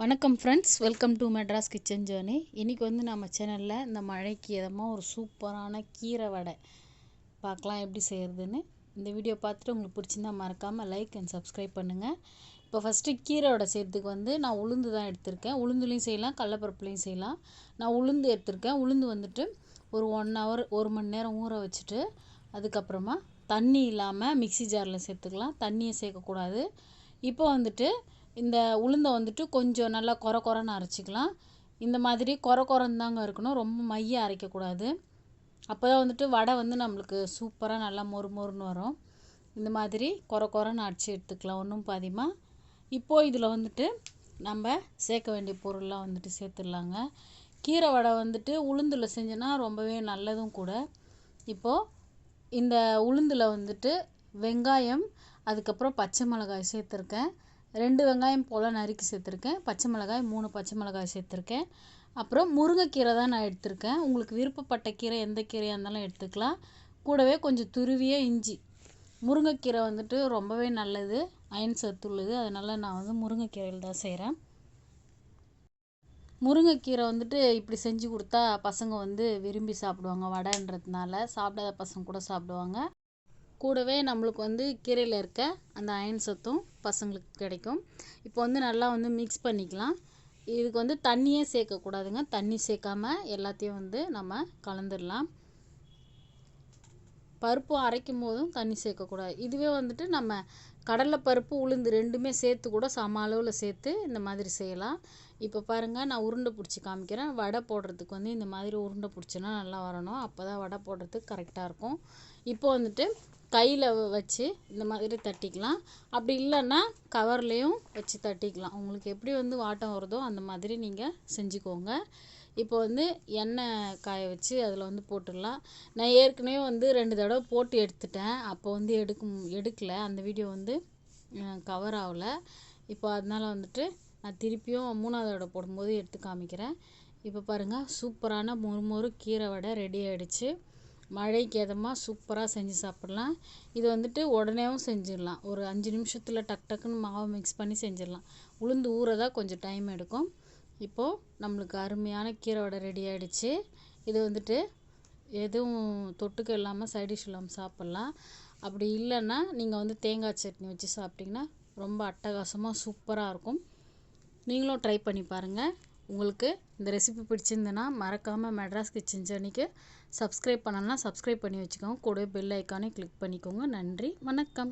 வணக்கம் friends, welcome to Madras kitchen journey. இன்றைக்கி வந்து நம்ம சேனலில் இந்த மழைக்கு இதமாக ஒரு சூப்பரான கீரை வடை பார்க்கலாம் எப்படி செய்கிறதுன்னு. இந்த வீடியோ பார்த்துட்டு உங்களுக்கு பிடிச்சிருந்தா மறக்காமல் லைக் அண்ட் சப்ஸ்கிரைப் பண்ணுங்கள். இப்போ ஃபஸ்ட்டு கீரை வடை செய்கிறதுக்கு வந்து நான் உளுந்து தான் எடுத்திருக்கேன். உளுந்துலேயும் செய்யலாம், கடலப்பருப்புலேயும் செய்யலாம். நான் உளுந்து எடுத்திருக்கேன். உளுந்து வந்துட்டு ஒரு 1 hour 1 மணி நேரம் ஊற வச்சுட்டு அதுக்கப்புறமா தண்ணி இல்லாமல் மிக்ஸி ஜாரில் சேர்த்துக்கலாம். தண்ணியை சேர்க்கக்கூடாது. இப்போ வந்துட்டு இந்த உளுந்தை வந்துட்டு கொஞ்சம் நல்லா கொரன்னு அரைச்சிக்கலாம். இந்த மாதிரி கொரன்னு தாங்க இருக்கணும், ரொம்ப மைய அரைக்கக்கூடாது. அப்போ தான் வந்துட்டு வடை வந்து நம்மளுக்கு சூப்பராக நல்லா மொறுன்னு வரும். இந்த மாதிரி கொரன்னு அரைச்சி எடுத்துக்கலாம் ஒன்றும் பாதியமாக. இப்போது இதில் வந்துட்டு நம்ம சேர்க்க வேண்டிய பொருள்லாம் வந்துட்டு சேர்த்துடலாங்க. கீரை வடை வந்துட்டு உளுந்தில் செஞ்சோன்னா ரொம்பவே நல்லதும் கூட. இப்போது இந்த உளுந்தில் வந்துட்டு வெங்காயம், அதுக்கப்புறம் பச்சை மிளகாய் சேர்த்துருக்கேன். 2 வெங்காயம் போல் நறுக்கி சேர்த்துருக்கேன். பச்சை மிளகாய் 3 பச்சை மிளகாய் சேர்த்துருக்கேன். அப்புறம் முருங்கைக்கீரை தான் நான் எடுத்திருக்கேன். உங்களுக்கு விருப்பப்பட்ட கீரை எந்த கீரையாக இருந்தாலும் எடுத்துக்கலாம். கூடவே கொஞ்சம் துருவிய இஞ்சி. முருங்கைக்கீரை வந்துட்டு ரொம்பவே நல்லது, அயன் சத்துள்ளது. அதனால் நான் வந்து முருங்கைக்கீரையில் தான் செய்கிறேன். முருங்கைக்கீரை வந்துட்டு இப்படி செஞ்சு கொடுத்தா பசங்க வந்து விரும்பி சாப்பிடுவாங்க. வடைன்றதுனால சாப்பிடாத பசங்க கூட சாப்பிடுவாங்க. கூடவே நம்மளுக்கு வந்து கீரையில் இருக்க அந்த அயன் சத்தும் பசங்களுக்கு கிடைக்கும். இப்போ வந்து நல்லா வந்து மிக்ஸ் பண்ணிக்கலாம். இதுக்கு வந்து தண்ணியே சேர்க்கக்கூடாதுங்க. தண்ணி சேர்க்காம எல்லாத்தையும் வந்து நம்ம கலந்துடலாம். பருப்பு அரைக்கும் போதும் தண்ணி சேர்க்கக்கூடாது. இதுவே வந்துட்டு நம்ம கடலைப்பருப்பு உளுந்து 2மே சேர்த்து கூட சம அளவில் சேர்த்து இந்த மாதிரி செய்யலாம். இப்போ பாருங்கள், நான் உருண்டை பிடிச்சி காமிக்கிறேன். வடை போடுறதுக்கு வந்து இந்த மாதிரி உருண்டை பிடிச்சினா நல்லா வரணும். அப்போ தான் வடை போடுறதுக்கு கரெக்டாக இருக்கும். இப்போ வந்துட்டு கையில் வச்சு இந்த மாதிரி தட்டிக்கலாம். அப்படி இல்லைன்னா கவர்லேயும் வச்சு தட்டிக்கலாம். உங்களுக்கு எப்படி வந்து வாட்டம் வருதோ அந்த மாதிரி நீங்கள் செஞ்சுக்கோங்க. இப்போ வந்து எண்ணெய் காய வச்சு அதில் வந்து போட்டுடலாம். நான் ஏற்கனவே வந்து 2 தடவை போட்டு எடுத்துட்டேன். அப்போ வந்து எடுக்கலை, அந்த வீடியோ வந்து கவர் ஆகலை. இப்போ அதனால் வந்துட்டு நான் திருப்பியும் 3வது தடவை போடும்போது எடுத்து காமிக்கிறேன். இப்போ பாருங்கள், சூப்பரான மொறு கீரை வடை ரெடி ஆகிடுச்சு. மழைக்கு ஏதமாக சூப்பராக செஞ்சு சாப்பிட்லாம். இது வந்துட்டு உடனேவும் செஞ்சிடலாம். ஒரு 5 நிமிஷத்தில் டக்குன்னு மாவு மிக்ஸ் பண்ணி செஞ்சிடலாம். உளுந்து ஊறதான் கொஞ்சம் டைம் எடுக்கும். இப்போது நம்மளுக்கு அருமையான கீரை வடை ரெடி ஆகிடுச்சு. இது வந்துட்டு எதுவும் தொட்டுக்க இல்லாமல் சைடிஷ் இல்லாமல் சாப்பிட்லாம். அப்படி இல்லைன்னா நீங்கள் வந்து தேங்காய் சட்னி வச்சு சாப்பிட்டிங்கன்னா ரொம்ப அட்டகாசமாக சூப்பராக இருக்கும். நீங்களும் ட்ரை பண்ணி பாருங்கள். உங்களுக்கு இந்த ரெசிபி பிடிச்சிருந்ததுன்னா மறக்காமல் மெட்ராஸ் கிச்சன் ஜேர்னிக்கு சப்ஸ்கிரைப் பண்ணலாம். சப்ஸ்கிரைப் பண்ணி வச்சுக்கோங்க. கூடவே பெல் ஐக்கானே கிளிக் பண்ணிக்கோங்க. நன்றி, வணக்கம்.